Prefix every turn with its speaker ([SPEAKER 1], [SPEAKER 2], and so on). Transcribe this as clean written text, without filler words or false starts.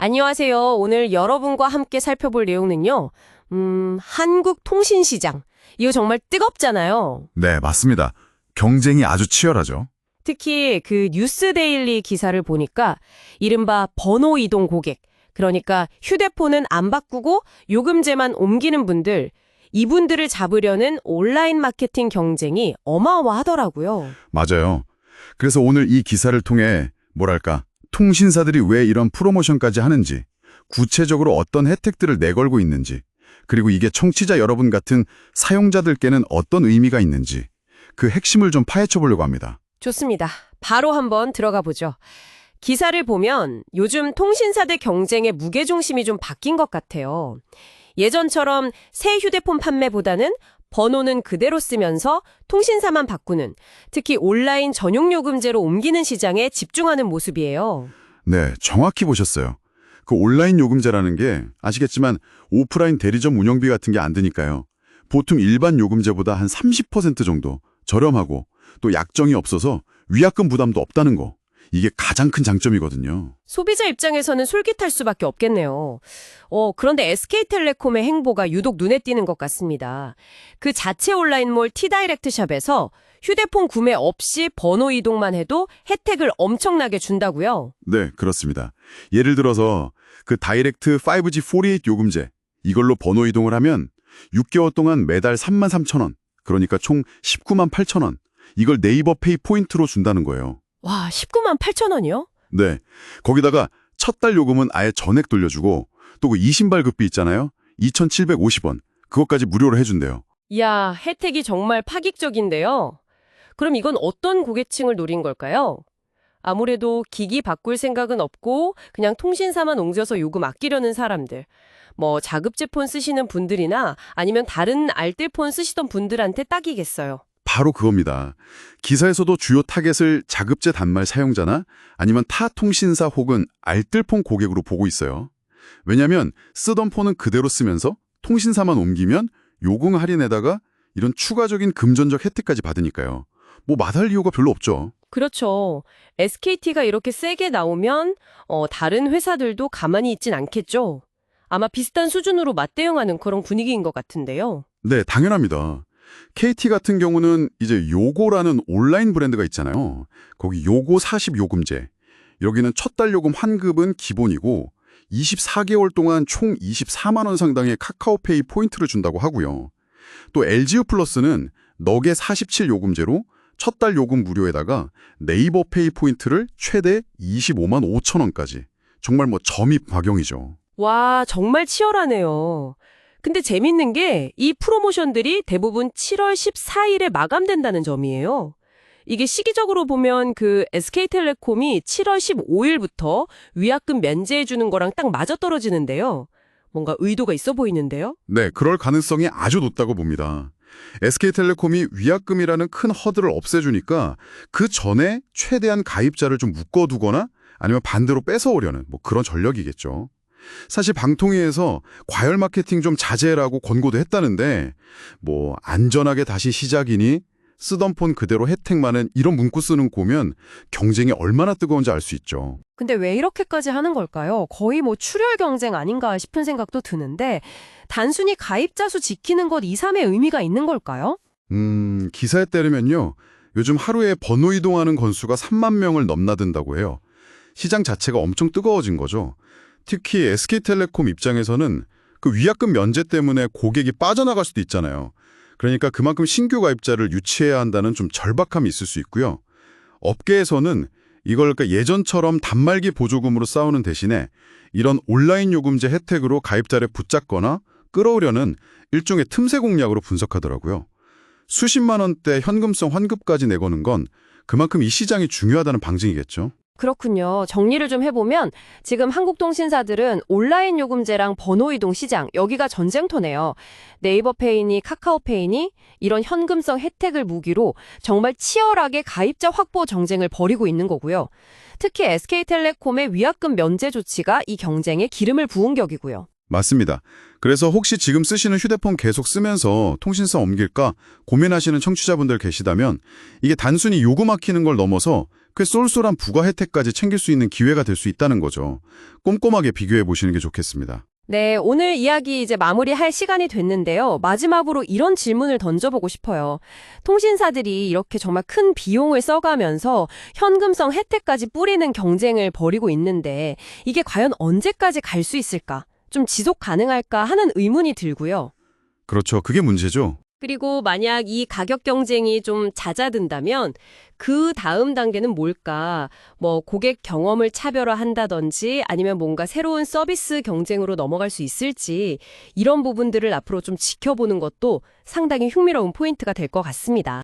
[SPEAKER 1] 안녕하세요. 오늘 여러분과 함께 살펴볼 내용은요. 한국 통신시장. 이거 정말 뜨겁잖아요.
[SPEAKER 2] 네, 맞습니다. 경쟁이 아주 치열하죠.
[SPEAKER 1] 특히 그 뉴스데일리 기사를 보니까 이른바 번호 이동 고객, 그러니까 휴대폰은 안 바꾸고 요금제만 옮기는 분들, 이분들을 잡으려는 온라인 마케팅 경쟁이 어마어마하더라고요.
[SPEAKER 2] 맞아요. 그래서 오늘 이 기사를 통해 통신사들이 왜 이런 프로모션까지 하는지, 구체적으로 어떤 혜택들을 내걸고 있는지, 그리고 이게 청취자 여러분 같은 사용자들께는 어떤 의미가 있는지 그 핵심을 좀 파헤쳐 보려고 합니다.
[SPEAKER 1] 좋습니다. 바로 한번 들어가 보죠. 기사를 보면 요즘 통신사들 경쟁의 무게중심이 좀 바뀐 것 같아요. 예전처럼 새 휴대폰 판매보다는 번호는 그대로 쓰면서 통신사만 바꾸는, 특히 온라인 전용 요금제로 옮기는 시장에 집중하는 모습이에요.
[SPEAKER 2] 네, 정확히 보셨어요. 그 온라인 요금제라는 게 아시겠지만 오프라인 대리점 운영비 같은 게 안 드니까요. 보통 일반 요금제보다 한 30% 정도 저렴하고 또 약정이 없어서 위약금 부담도 없다는 거. 이게 가장 큰 장점이거든요.
[SPEAKER 1] 소비자 입장에서는 솔깃할 수밖에 없겠네요. 그런데 SK텔레콤의 행보가 유독 눈에 띄는 것 같습니다. 그 자체 온라인몰 T다이렉트샵에서 휴대폰 구매 없이 번호 이동만 해도 혜택을 엄청나게 준다고요?
[SPEAKER 2] 네, 그렇습니다. 예를 들어서 그 다이렉트 5G 48 요금제, 이걸로 번호 이동을 하면 6개월 동안 매달 33,000원, 그러니까 총 198,000원, 8천 이걸 네이버 페이 포인트로 준다는 거예요.
[SPEAKER 1] 와, 198,000원이요?
[SPEAKER 2] 네, 거기다가 첫 달 요금은 아예 전액 돌려주고 또 그 이신발급비 있잖아요. 2,750원, 그것까지 무료로 해준대요.
[SPEAKER 1] 이야, 혜택이 정말 파격적인데요. 그럼 이건 어떤 고객층을 노린 걸까요? 아무래도 기기 바꿀 생각은 없고 그냥 통신사만 옮겨서 요금 아끼려는 사람들, 뭐 자급제폰 쓰시는 분들이나 아니면 다른 알뜰폰 쓰시던 분들한테 딱이겠어요.
[SPEAKER 2] 바로 그겁니다. 기사에서도 주요 타겟을 자급제 단말 사용자나 아니면 타 통신사 혹은 알뜰폰 고객으로 보고 있어요. 왜냐하면 쓰던 폰은 그대로 쓰면서 통신사만 옮기면 요금 할인에다가 이런 추가적인 금전적 혜택까지 받으니까요. 뭐 마다할 이유가 별로 없죠.
[SPEAKER 1] 그렇죠. SKT가 이렇게 세게 나오면 다른 회사들도 가만히 있진 않겠죠. 아마 비슷한 수준으로 맞대응하는 그런 분위기인 것 같은데요.
[SPEAKER 2] 네, 당연합니다. KT 같은 경우는 이제 요고라는 온라인 브랜드가 있잖아요. 거기 요고 40 요금제. 여기는 첫 달 요금 환급은 기본이고 24개월 동안 총 24만 원 상당의 카카오페이 포인트를 준다고 하고요. 또 LGU 플러스는 너겟 47 요금제로 첫 달 요금 무료에다가 네이버 페이 포인트를 최대 25만 5천 원까지. 정말 뭐 점입 박용이죠.
[SPEAKER 1] 와, 정말 치열하네요. 근데 재밌는 게 이 프로모션들이 대부분 7월 14일에 마감된다는 점이에요. 이게 시기적으로 보면 그 SK텔레콤이 7월 15일부터 위약금 면제해주는 거랑 딱 맞아떨어지는데요. 뭔가 의도가 있어 보이는데요?
[SPEAKER 2] 네, 그럴 가능성이 아주 높다고 봅니다. SK텔레콤이 위약금이라는 큰 허들을 없애주니까 그 전에 최대한 가입자를 좀 묶어두거나 아니면 반대로 뺏어오려는 뭐 그런 전략이겠죠. 사실 방통위에서 과열 마케팅 좀 자제라고 권고도 했다는데 뭐 안전하게 다시 시작이니 쓰던 폰 그대로 혜택 많은 이런 문구 쓰는 거 보면 경쟁이 얼마나 뜨거운지 알 수 있죠.
[SPEAKER 1] 근데 왜 이렇게까지 하는 걸까요? 거의 뭐 출혈 경쟁 아닌가 싶은 생각도 드는데 단순히 가입자 수 지키는 것 이삼의 의미가 있는 걸까요?
[SPEAKER 2] 기사에 따르면요. 요즘 하루에 번호 이동하는 건수가 3만 명을 넘나든다고 해요. 시장 자체가 엄청 뜨거워진 거죠. 특히 SK텔레콤 입장에서는 그 위약금 면제 때문에 고객이 빠져나갈 수도 있잖아요. 그러니까 그만큼 신규 가입자를 유치해야 한다는 좀 절박함이 있을 수 있고요. 업계에서는 이걸 예전처럼 단말기 보조금으로 싸우는 대신에 이런 온라인 요금제 혜택으로 가입자를 붙잡거나 끌어오려는 일종의 틈새 공략으로 분석하더라고요. 수십만 원대 현금성 환급까지 내거는 건 그만큼 이 시장이 중요하다는 방증이겠죠.
[SPEAKER 1] 그렇군요. 정리를 좀 해보면 지금 한국 통신사들은 온라인 요금제랑 번호 이동 시장, 여기가 전쟁터네요. 네이버페이니 카카오페이니 이런 현금성 혜택을 무기로 정말 치열하게 가입자 확보 정쟁을 벌이고 있는 거고요. 특히 SK텔레콤의 위약금 면제 조치가 이 경쟁에 기름을 부은 격이고요.
[SPEAKER 2] 맞습니다. 그래서 혹시 지금 쓰시는 휴대폰 계속 쓰면서 통신사 옮길까 고민하시는 청취자분들 계시다면 이게 단순히 요금 아끼는 걸 넘어서 꽤 쏠쏠한 부가 혜택까지 챙길 수 있는 기회가 될 수 있다는 거죠. 꼼꼼하게 비교해 보시는 게 좋겠습니다.
[SPEAKER 1] 네, 오늘 이야기 이제 마무리할 시간이 됐는데요. 마지막으로 이런 질문을 던져보고 싶어요. 통신사들이 이렇게 정말 큰 비용을 써가면서 현금성 혜택까지 뿌리는 경쟁을 벌이고 있는데 이게 과연 언제까지 갈 수 있을까? 좀 지속 가능할까 하는 의문이 들고요.
[SPEAKER 2] 그렇죠. 그게 문제죠.
[SPEAKER 1] 그리고 만약 이 가격 경쟁이 좀 잦아든다면 그 다음 단계는 뭘까? 뭐 고객 경험을 차별화한다든지 아니면 뭔가 새로운 서비스 경쟁으로 넘어갈 수 있을지 이런 부분들을 앞으로 좀 지켜보는 것도 상당히 흥미로운 포인트가 될 것 같습니다.